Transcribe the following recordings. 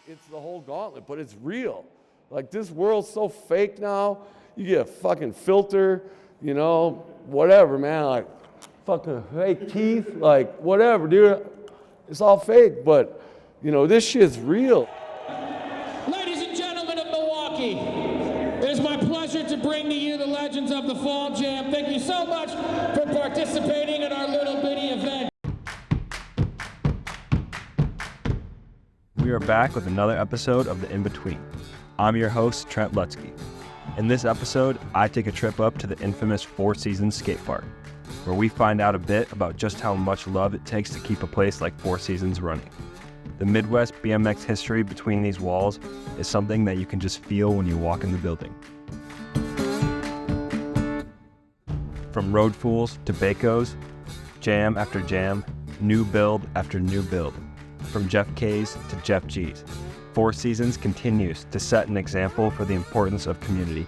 it's the whole gauntlet, but it's real. Like, this world's so fake now. You get a fucking filter, you know, whatever, man, like fucking fake teeth, like whatever, dude. It's all fake, but, you know, this shit's real. Ladies and gentlemen of Milwaukee, it is my pleasure to bring to you the legends of the Fall Jam. Thank you so much for participating in our little bitty event. We are back with another episode of the Inbetween. I'm your host, Trent Lutzke. In this episode, I take a trip up to the infamous Four Seasons Skatepark, where we find out a bit about just how much love it takes to keep a place like Four Seasons running. The Midwest BMX history between these walls is something that you can just feel when you walk in the building. From road fools to Bacos, jam after jam, new build after new build. From Jeff K's to Jeff G's, Four Seasons continues to set an example for the importance of community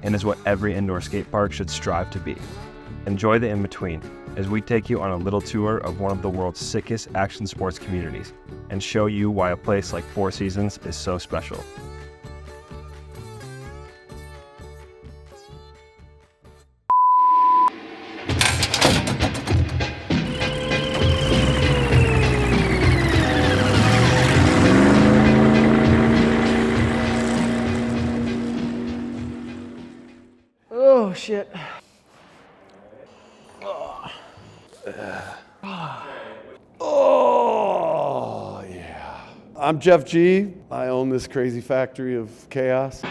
and is what every indoor skate park should strive to be. Enjoy the in-between as we take you on a little tour of one of the world's sickest action sports communities and show you why a place like Four Seasons is so special. Oh, shit. Oh, yeah. I'm Jeff G. I own this crazy factory of chaos.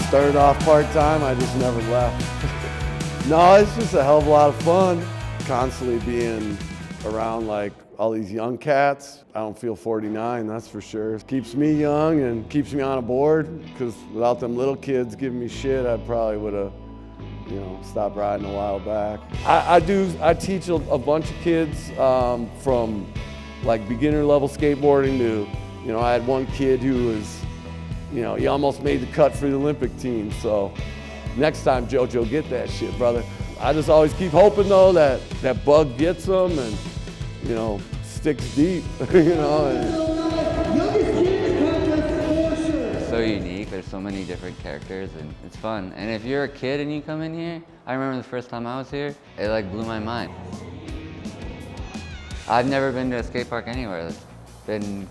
Started off part-time, I just never left. No, it's just a hell of a lot of fun. Constantly being around like all these young cats. I don't feel 49, that's for sure. It keeps me young and keeps me on a board, because without them little kids giving me shit, I probably would have, you know, stopped riding a while back. I teach a bunch of kids from like beginner level skateboarding to, you know, I had one kid who was, you know, he almost made the cut for the Olympic team. So next time, JoJo, get that shit, brother. I just always keep hoping, though, that that bug gets them and, you know, sticks deep, you know. It's so unique. There's so many different characters, and it's fun. And if you're a kid and you come in here, I remember the first time I was here, it like blew my mind. I've never been to a skate park anywhere that's been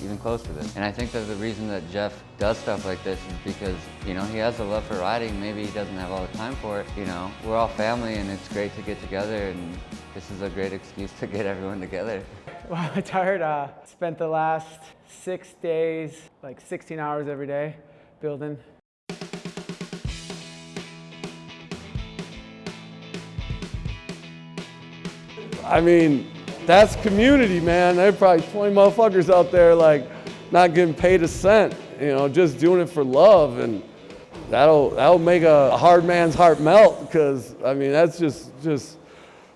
even close to this. And I think that the reason that Jeff does stuff like this is because, you know, he has a love for riding. Maybe he doesn't have all the time for it, you know. We're all family and it's great to get together, and this is a great excuse to get everyone together. Well, I'm tired. Spent the last 6 days, like 16 hours every day, building. I mean, that's community, man. There are probably 20 motherfuckers out there like not getting paid a cent, you know, just doing it for love, and that'll make a hard man's heart melt, because I mean that's just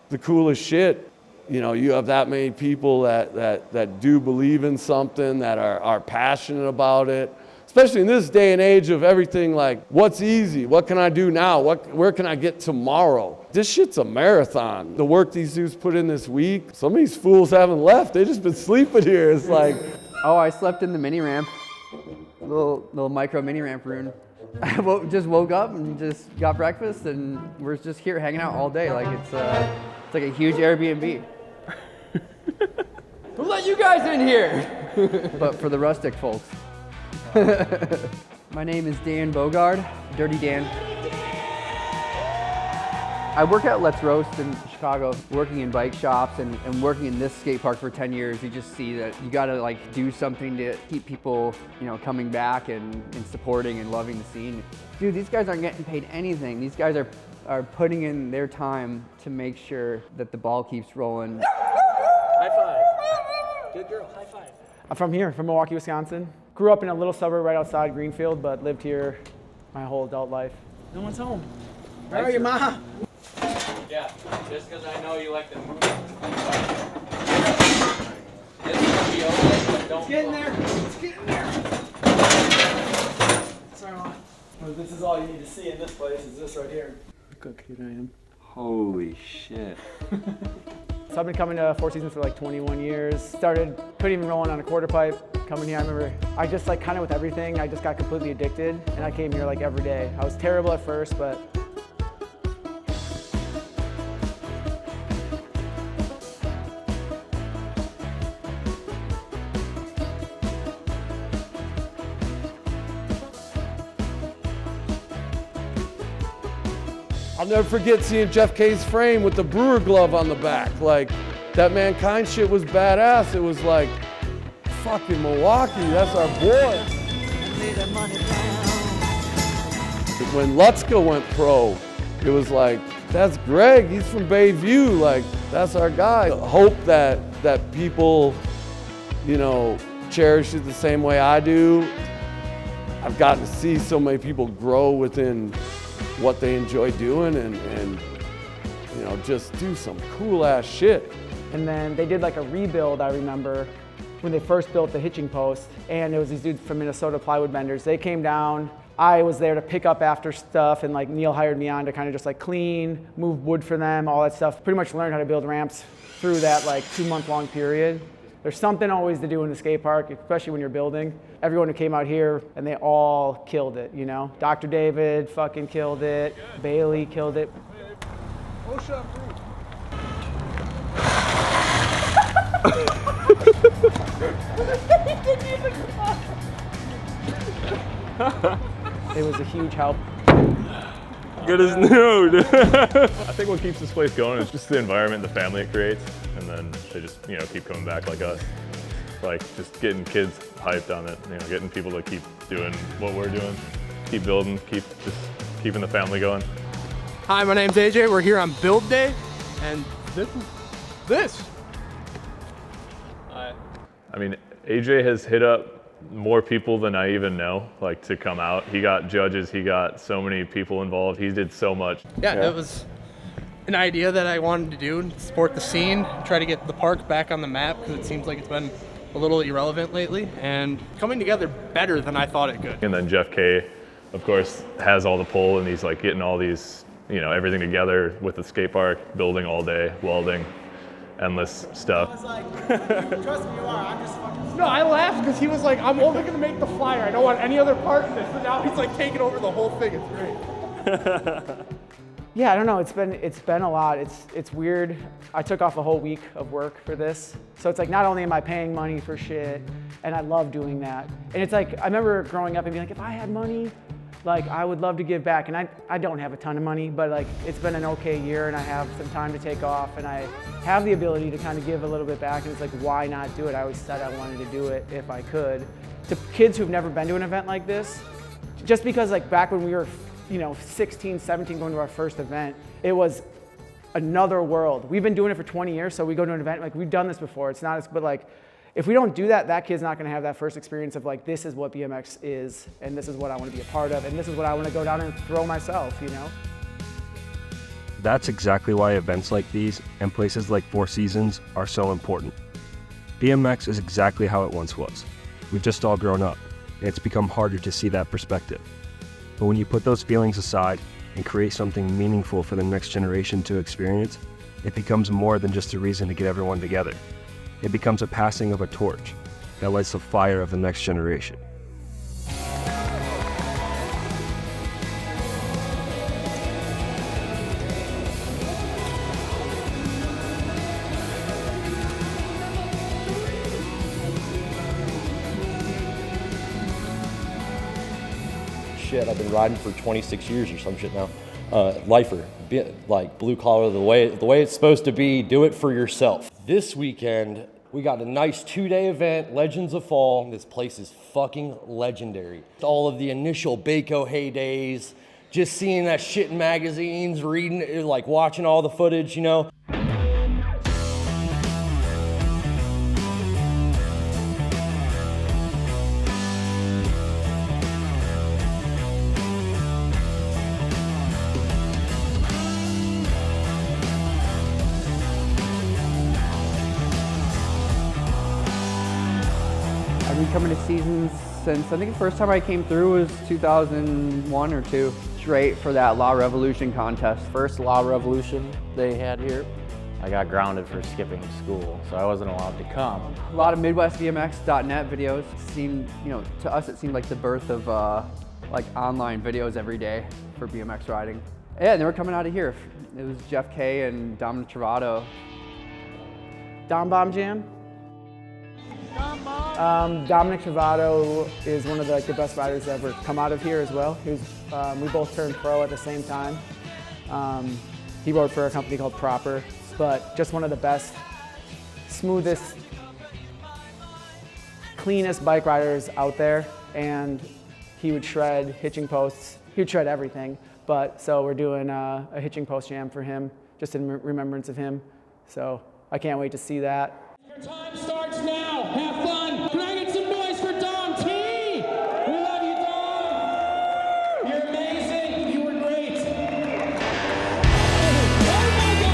the coolest shit. You know, you have that many people that do believe in something, that are passionate about it. Especially in this day and age of everything like, what's easy? What can I do now? Where can I get tomorrow? This shit's a marathon. The work these dudes put in this week, some of these fools haven't left. They just been sleeping here. It's like... Oh, I slept in the mini ramp, little micro mini ramp room. I just woke up and just got breakfast, and we're just here hanging out all day. Like it's like a huge Airbnb. Who let you guys in here? But for the rustic folks. My name is Dan Bogard, Dirty Dan. I work at Let's Roast in Chicago, working in bike shops and working in this skate park for 10 years. You just see that you gotta like do something to keep people, you know, coming back and supporting and loving the scene. Dude, these guys aren't getting paid anything. These guys are putting in their time to make sure that the ball keeps rolling. High five. Good girl, high five. I'm from here, from Milwaukee, Wisconsin. Grew up in a little suburb right outside Greenfield, but lived here my whole adult life. No one's home. Where are you, Ma? Yeah, just because I know you like the movie. This It's getting there. It's getting there. Sorry, Mom. Well, this is all you need to see in this place is this right here. Good kid I am. Holy shit. So I've been coming to Four Seasons for like 21 years. Couldn't even roll on a quarter pipe. Coming here, I remember, I just like kind of with everything, I just got completely addicted and I came here like every day. I was terrible at first, but I'll never forget seeing Jeff K's frame with the brewer glove on the back. Like, that Mankind shit was badass. It was like, fucking Milwaukee, that's our boy. When Lutzke went pro, it was like, that's Greg, he's from Bayview, like, that's our guy. Hope that people, you know, cherish it the same way I do. I've gotten to see so many people grow within what they enjoy doing and you know, just do some cool ass shit. and then they did like a rebuild, I remember, when they first built the hitching post, and it was these dudes from Minnesota, plywood benders. They came down. I was there to pick up after stuff, and like Neil hired me on to kind of just like clean, move wood for them, all that stuff. Pretty much learned how to build ramps through that like 2-month-long period. There's something always to do in the skate park, especially when you're building. Everyone who came out here, and they all killed it, you know? Dr. David fucking killed it. Bailey killed it. It was a huge help. Good as new, dude. I think what keeps this place going is just the environment, the family it creates, and then they just, you know, keep coming back like us. Like just getting kids hyped on it, you know, getting people to keep doing what we're doing, keep building, keep just keeping the family going. Hi, my name's AJ. We're here on Build Day, and this is this. I mean, AJ has hit up more people than I even know, like, to come out. He got judges, he got so many people involved. He did so much. Yeah, that was an idea that I wanted to do, support the scene, try to get the park back on the map, because it seems like it's been a little irrelevant lately, and coming together better than I thought it could. And then Jeff K, of course, has all the pull, and he's like getting all these, you know, everything together with the skate park, building all day, welding, endless stuff. I was like, trust me, you are. I'm just fucking. No, I laughed because he was like, I'm only going to make the flyer. I don't want any other part in this. And now he's like taking over the whole thing. It's great. Yeah, I don't know. It's been a lot. It's weird. I took off a whole week of work for this, so it's like not only am I paying money for shit, and I love doing that. And it's like I remember growing up and being like, if I had money, like I would love to give back. And I don't have a ton of money, but like it's been an okay year, and I have some time to take off, and I have the ability to kind of give a little bit back. And it's like, why not do it? I always said I wanted to do it if I could. To kids who've never been to an event like this, just because like back when we were, you know, 16, 17, going to our first event, it was another world. We've been doing it for 20 years, so we go to an event, like we've done this before. It's not as, but like, if we don't do that, that kid's not gonna have that first experience of like, this is what BMX is, and this is what I wanna be a part of, and this is what I wanna go down and throw myself, you know? That's exactly why events like these and places like Four Seasons are so important. BMX is exactly how it once was. We've just all grown up, and it's become harder to see that perspective. But when you put those feelings aside and create something meaningful for the next generation to experience, it becomes more than just a reason to get everyone together. It becomes a passing of a torch that lights the fire of the next generation. Shit, I've been riding for 26 years or some shit now. Lifer, like blue collar, the way it's supposed to be, do it for yourself. This weekend, we got a nice 2-day event, Legends of Fall. This place is fucking legendary. All of the initial Baco heydays, just seeing that shit in magazines, reading, like watching all the footage, you know. coming to Seasons since, I think the first time I came through was 2001 or 2. Straight for that La Revolution contest. First La Revolution they had here, I got grounded for skipping school, so I wasn't allowed to come. A lot of MidwestBMX.net videos. Seemed, to us it seemed like the birth of like online videos every day for BMX riding. Yeah, and they were coming out of here. It was Jeff K and Dominic Travato. Dom Bomb Jam. Dominic Travato is one of the best riders to ever come out of here as well. We both turned pro at the same time. He rode for a company called Proper, but just one of the best, smoothest, cleanest bike riders out there. And he would shred hitching posts. He would shred everything. But so we're doing a hitching post jam for him, just in remembrance of him. So I can't wait to see that. Your time starts now. Have fun. Can I get some noise for Dom T? We love you, Dom. You're amazing. You were great. Oh my God.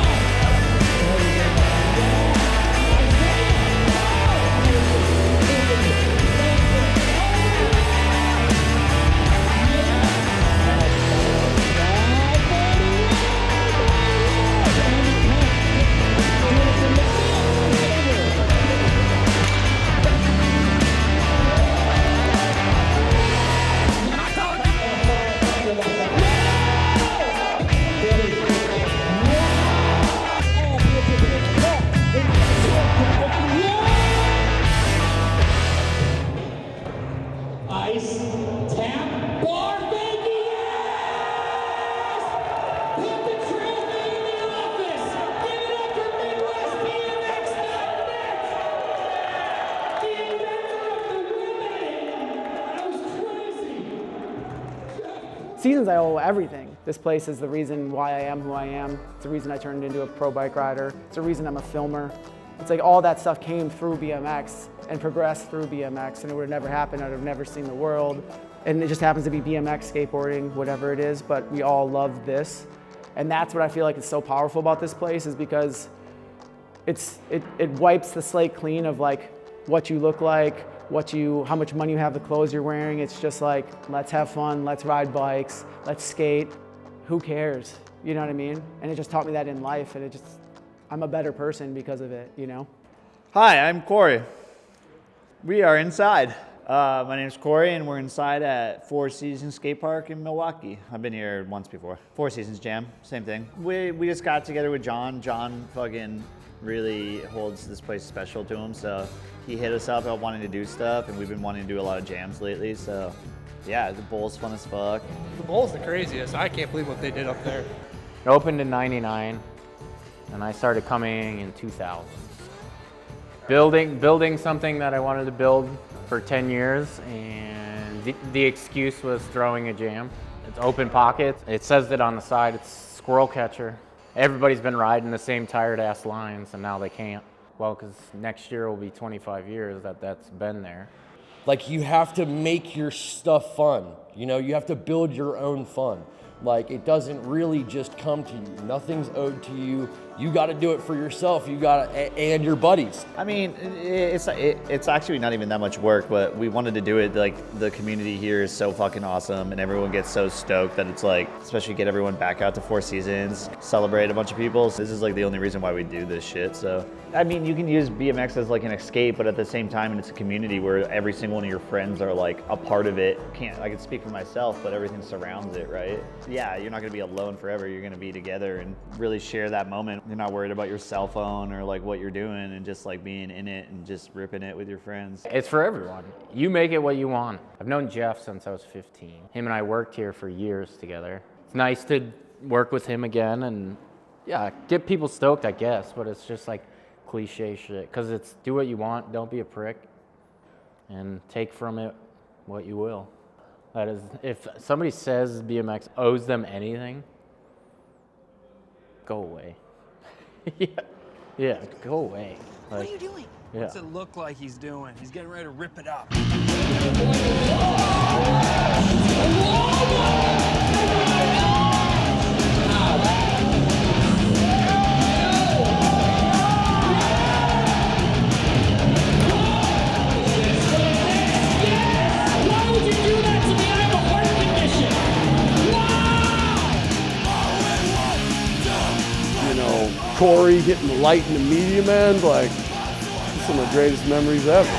Ice, tap, bar, baby, yes! Put the trophy in the office! Give it up for MidwestBMX.net! The inventor of the women! That was crazy! Seasons I owe everything. This place is the reason why I am who I am. It's the reason I turned into a pro bike rider. It's the reason I'm a filmer. It's like all that stuff came through BMX and progressed through BMX, and it would have never happened. I'd have never seen the world. And it just happens to be BMX, skateboarding, whatever it is, but we all love this. And that's what I feel like is so powerful about this place, is because it wipes the slate clean of like what you look like, how much money you have, the clothes you're wearing. It's just like, let's have fun, let's ride bikes, let's skate. Who cares? You know what I mean? And it just taught me that in life, and I'm a better person because of it, Hi, I'm Corey. We are inside. My name's Corey, and we're inside at Seasons Skatepark in Milwaukee. I've been here once before. Four Seasons Jam, same thing. We just got together with John. John fucking really holds this place special to him, so he hit us up about wanting to do stuff, and we've been wanting to do a lot of jams lately, so yeah, the bowl's fun as fuck. The bowl's the craziest. I can't believe what they did up there. It opened in '99, and I started coming in 2000. Building something that I wanted to build for 10 years, and the excuse was throwing a jam. It's open pockets. It says it on the side. It's squirrel catcher. Everybody's been riding the same tired ass lines, and now they can't. Well, because next year will be 25 years that's been there. Like, you have to make your stuff fun. You have to build your own fun. Like, it doesn't really just come to you. Nothing's owed to you. You got to do it for yourself. And your buddies. I mean, it's actually not even that much work, but we wanted to do it. Like, the community here is so fucking awesome, and everyone gets so stoked that it's like, especially get everyone back out to Four Seasons, celebrate a bunch of people. So this is like the only reason why we do this shit. So, I mean, you can use BMX as like an escape, but at the same time, it's a community where every single one of your friends are like a part of it. I can speak for myself, but everything surrounds it, right? Yeah, you're not gonna be alone forever. You're gonna be together and really share that moment. You're not worried about your cell phone or like what you're doing, and just like being in it and just ripping it with your friends. It's for everyone. You make it what you want. I've known Jeff since I was 15. Him and I worked here for years together. It's nice to work with him again and yeah, get people stoked, I guess, but it's just like cliche shit, because it's do what you want, don't be a prick, and take from it what you will. That is, if somebody says BMX owes them anything, go away. yeah, go away. What are you doing? Yeah. What's it look like he's doing? He's getting ready to rip it up. Corey hitting the light in the medium end, like, some of the greatest memories ever.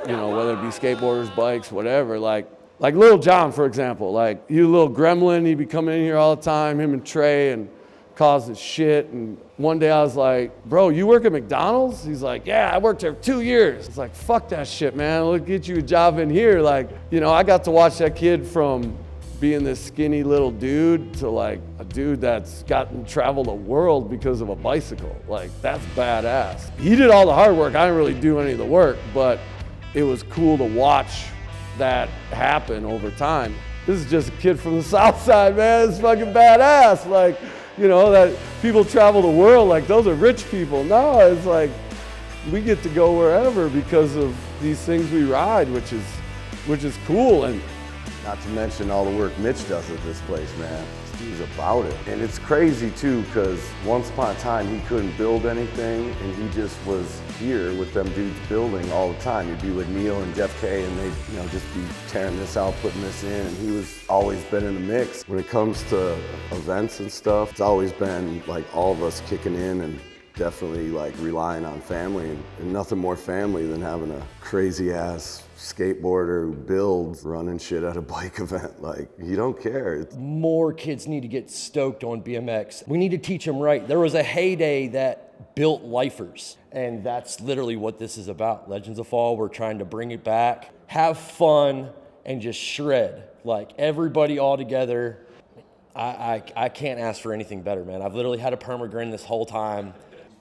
You know, whether it be skateboarders, bikes, whatever, like Little John, for example, like you little gremlin, he'd be coming in here all the time, him and Trey, and causing shit. And one day I was like, bro, you work at McDonald's? He's like, yeah, I worked there 2 years. It's like, fuck that shit, man. Let's get you a job in here. Like, you know, I got to watch that kid from being this skinny little dude to like a dude that's gotten travel the world because of a bicycle. Like, that's badass. He did all the hard work. I didn't really do any of the work, but it was cool to watch that happen over time. This is just a kid from the South Side, man. It's fucking badass. Like, you know, that people travel the world, like those are rich people. No, it's like we get to go wherever because of these things we ride, which is cool. And not to mention all the work Mitch does at this place, man. He's about it. And it's crazy too, because once upon a time he couldn't build anything and he just was here with them dudes building all the time. He'd be with Neil and Jeff K and they'd, you know, just be tearing this out, putting this in, and he was always been in the mix. When it comes to events and stuff, it's always been like all of us kicking in and definitely like relying on family, and nothing more family than having a crazy ass skateboarder who builds running shit at a bike event. Like, you don't care. More kids need to get stoked on BMX. We need to teach them right. There was a heyday that built lifers, and that's literally what this is about. Legends of Fall, we're trying to bring it back, have fun, and just shred. Like, everybody all together. I can't ask for anything better, man. I've literally had a permagrin this whole time.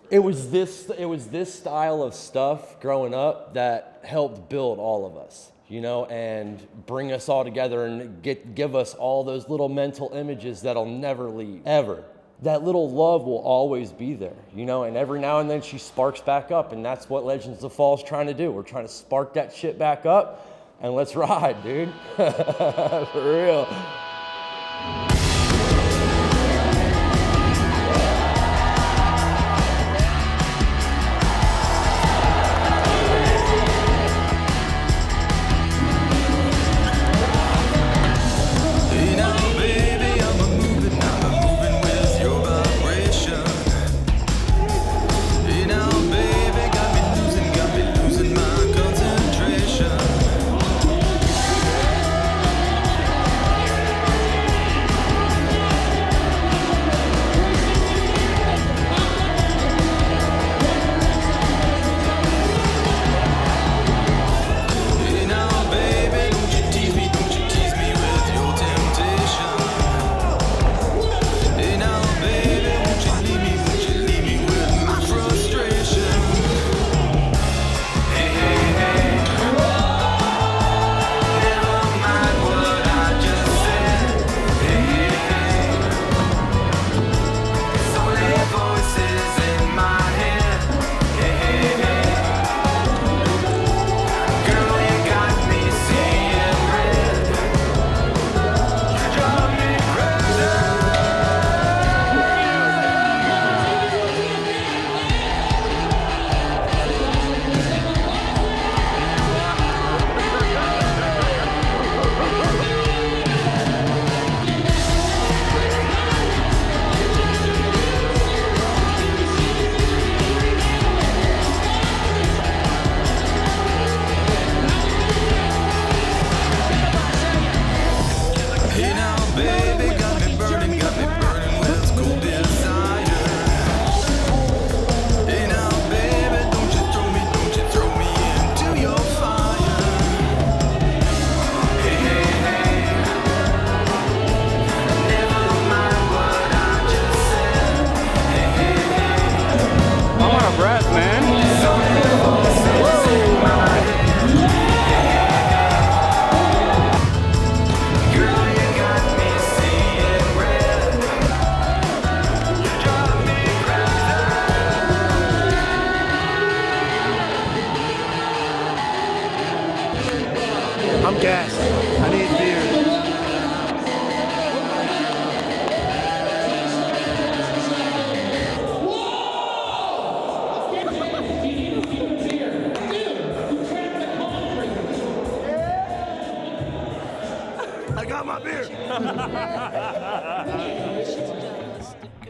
It was this style of stuff growing up that helped build all of us, you know, and bring us all together and give us all those little mental images that'll never leave, ever. That little love will always be there, you know, and every now and then she sparks back up, and that's what Legends of Fall is trying to do. We're trying to spark that shit back up, and let's ride, dude. For real.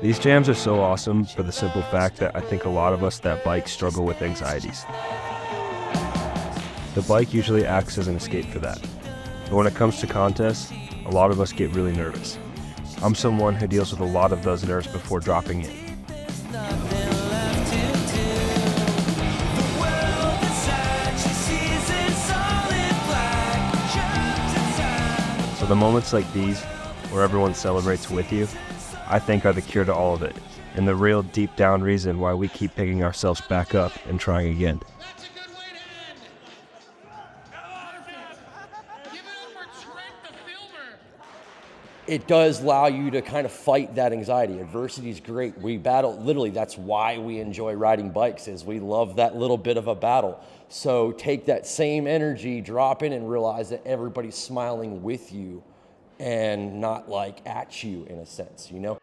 These jams are so awesome for the simple fact that I think a lot of us that bike struggle with anxieties. The bike usually acts as an escape for that. But when it comes to contests, a lot of us get really nervous. I'm someone who deals with a lot of those nerves before dropping in. So the moments like these, where everyone celebrates with you, I think are the cure to all of it, and the real deep down reason why we keep picking ourselves back up and trying again. That's a good way to end. Give it up for Trent the filmer. It does allow you to kind of fight that anxiety. Adversity is great. We battle, literally, that's why we enjoy riding bikes, is we love that little bit of a battle. So take that same energy, drop in, and realize that everybody's smiling with you and not like at you in a sense, you know?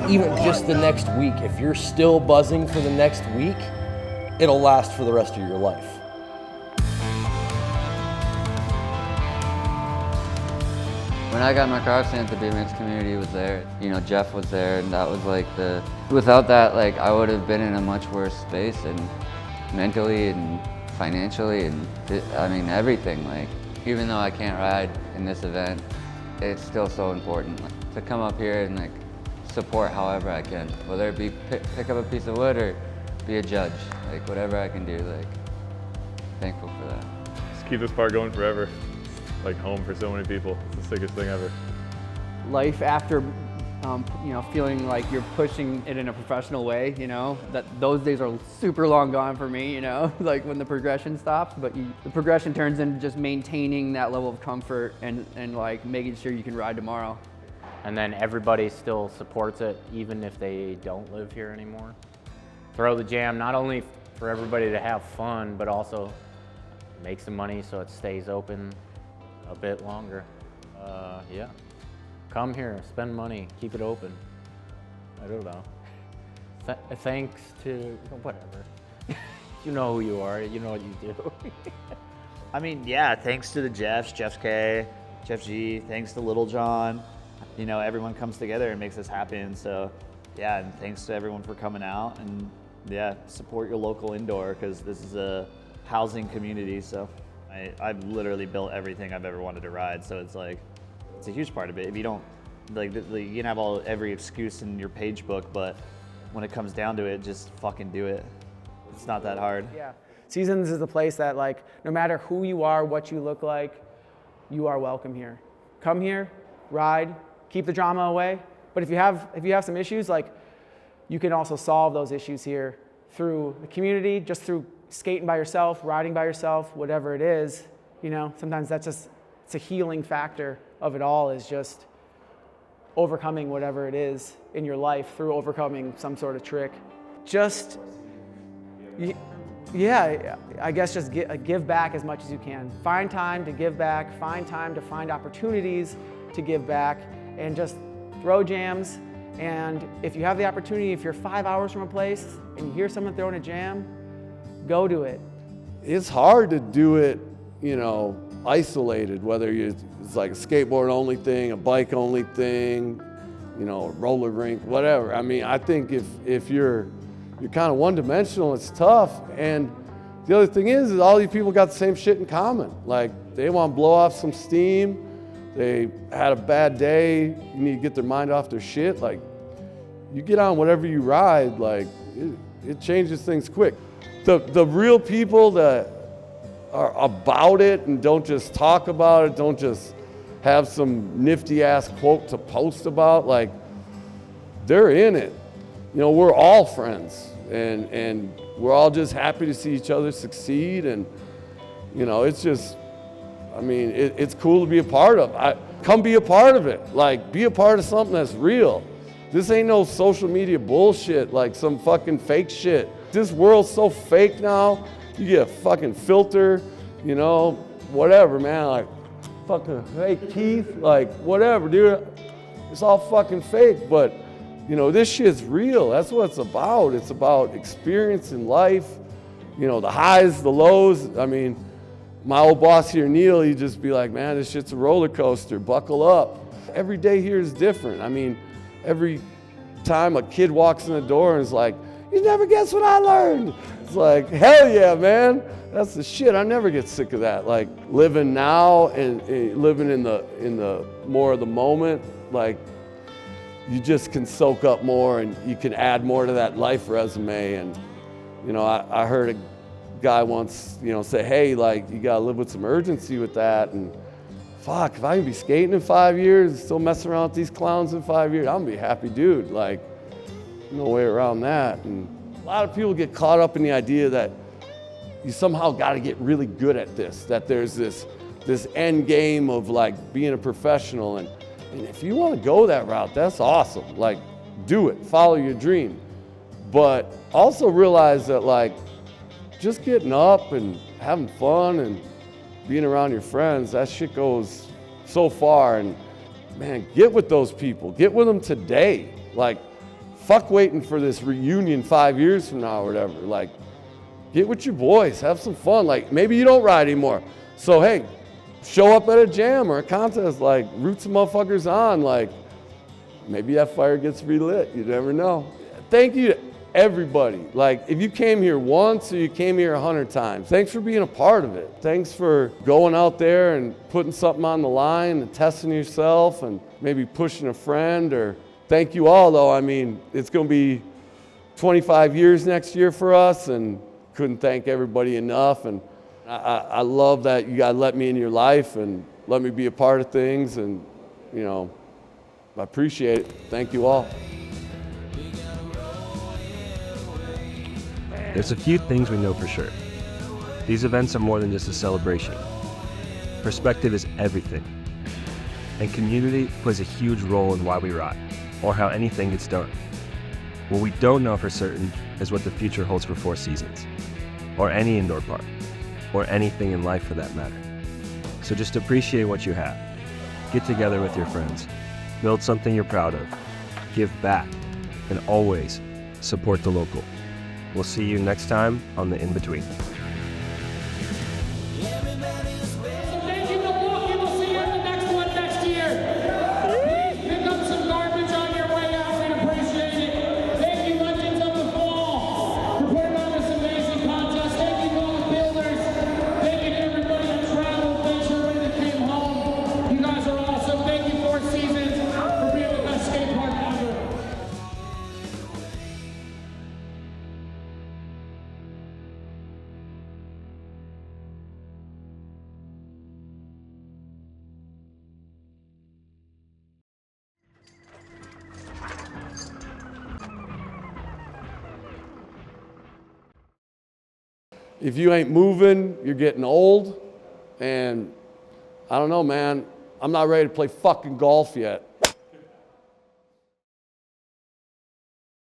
Even just the next week, if you're still buzzing for the next week, it'll last for the rest of your life. When I got my car accident, the BMX community was there. You know, Jeff was there, and that was like without that, like, I would have been in a much worse space, and mentally and financially, and I mean, everything. Like, even though I can't ride in this event, it's still so important to come up here and like support however I can, whether it be pick up a piece of wood or be a judge, like whatever I can do, like, thankful for that. Just keep this park going forever. Like home for so many people. It's the sickest thing ever. Life after, you know, feeling like you're pushing it in a professional way, you know, that those days are super long gone for me, you know, like when the progression stops, but the progression turns into just maintaining that level of comfort and like making sure you can ride tomorrow. And then everybody still supports it, even if they don't live here anymore. Throw the jam, not only for everybody to have fun, but also make some money so it stays open a bit longer. Yeah, come here, spend money, keep it open. I don't know. Thanks to, whatever. You know who you are, you know what you do. I mean, yeah, thanks to the Jeffs, Jeff K, Jeff G, thanks to Little John. You know, everyone comes together and makes this happen. So yeah, and thanks to everyone for coming out, and yeah, support your local indoor, because this is a housing community. So I've literally built everything I've ever wanted to ride. So it's like, it's a huge part of it. If you don't, like, you can have every excuse in your page book, but when it comes down to it, just fucking do it. It's not that hard. Yeah. Seasons is a place that, like, no matter who you are, what you look like, you are welcome here. Come here, ride, keep the drama away. But if you have some issues, like, you can also solve those issues here through the community, just through skating by yourself, riding by yourself, whatever it is. You know, sometimes it's a healing factor of it all, is just overcoming whatever it is in your life through overcoming some sort of trick. Just, yeah, I guess just give back as much as you can. Find time to give back, find time to find opportunities to give back, and just throw jams. And if you have the opportunity, if you're 5 hours from a place and you hear someone throwing a jam, go to it. It's hard to do it, you know, isolated, whether it's like a skateboard only thing, a bike only thing, you know, a roller rink, whatever. I mean, I think if you're kind of one-dimensional, it's tough. And the other thing is all these people got the same shit in common. Like, they want to blow off some steam. They had a bad day. You need to get their mind off their shit. Like, you get on whatever you ride, like, it changes things quick. The real people that are about it and don't just talk about it, don't just have some nifty ass quote to post about, like, they're in it. You know, we're all friends, and we're all just happy to see each other succeed. And, you know, it's just, I mean, it's cool to be a part of. Come be a part of it. Like, be a part of something that's real. This ain't no social media bullshit, like some fucking fake shit. This world's so fake now. You get a fucking filter, you know, whatever, man. Like, fucking, hey, Keith, like, whatever, dude. It's all fucking fake, but, you know, this shit's real. That's what it's about. It's about experiencing life, you know, the highs, the lows. I mean, my old boss here, Neil, he'd just be like, man, this shit's a roller coaster. Buckle up. Every day here is different. I mean, every time a kid walks in the door and is like, you never guess what I learned. It's like, hell yeah, man. That's the shit. I never get sick of that. Like, living now and living in the more of the moment, like, you just can soak up more and you can add more to that life resume. And, you know, I heard a guy once, you know, say, hey, like, you gotta live with some urgency with that. And fuck, if I can be skating in 5 years and still messing around with these clowns in 5 years, I'm gonna be a happy dude. Like, no way around that. And a lot of people get caught up in the idea that you somehow gotta get really good at this, that there's this end game of like being a professional. And if you wanna go that route, that's awesome. Like, do it, follow your dream. But also realize that, like, just getting up and having fun and being around your friends, that shit goes so far. And man, get with those people. Get with them today. Like, fuck waiting for this reunion 5 years from now or whatever. Like, get with your boys, have some fun. Like, maybe you don't ride anymore. So hey, show up at a jam or a contest, like, root some motherfuckers on. Like, maybe that fire gets relit, you never know. Thank you to everybody. Like, if you came here once or you came here 100 times, thanks for being a part of it. Thanks for going out there and putting something on the line and testing yourself and maybe pushing a friend. Or thank you all, though. I mean, it's going to be 25 years next year for us, and couldn't thank everybody enough. And I love that you guys let me in your life and let me be a part of things. And, you know, I appreciate it. Thank you all. There's a few things we know for sure. These events are more than just a celebration. Perspective is everything. And community plays a huge role in why we ride, or how anything gets done. What we don't know for certain is what the future holds for Four Seasons, or any indoor park, or anything in life for that matter. So just appreciate what you have. Get together with your friends. Build something you're proud of. Give back. And always support the local. We'll see you next time on the Inbetween. Thank you, Milwaukee. We'll see you at the next one next year. Please pick up some garbage on your way out. We'd appreciate it. Thank you, Legends of the Fall, for putting on this amazing contest. Thank you, all the builders. Thank you to everybody that traveled. Thanks for everybody that came home. You guys are awesome. Thank you, Four Seasons, for being the best skate park ever. If you ain't moving, you're getting old. And I don't know, man, I'm not ready to play fucking golf yet.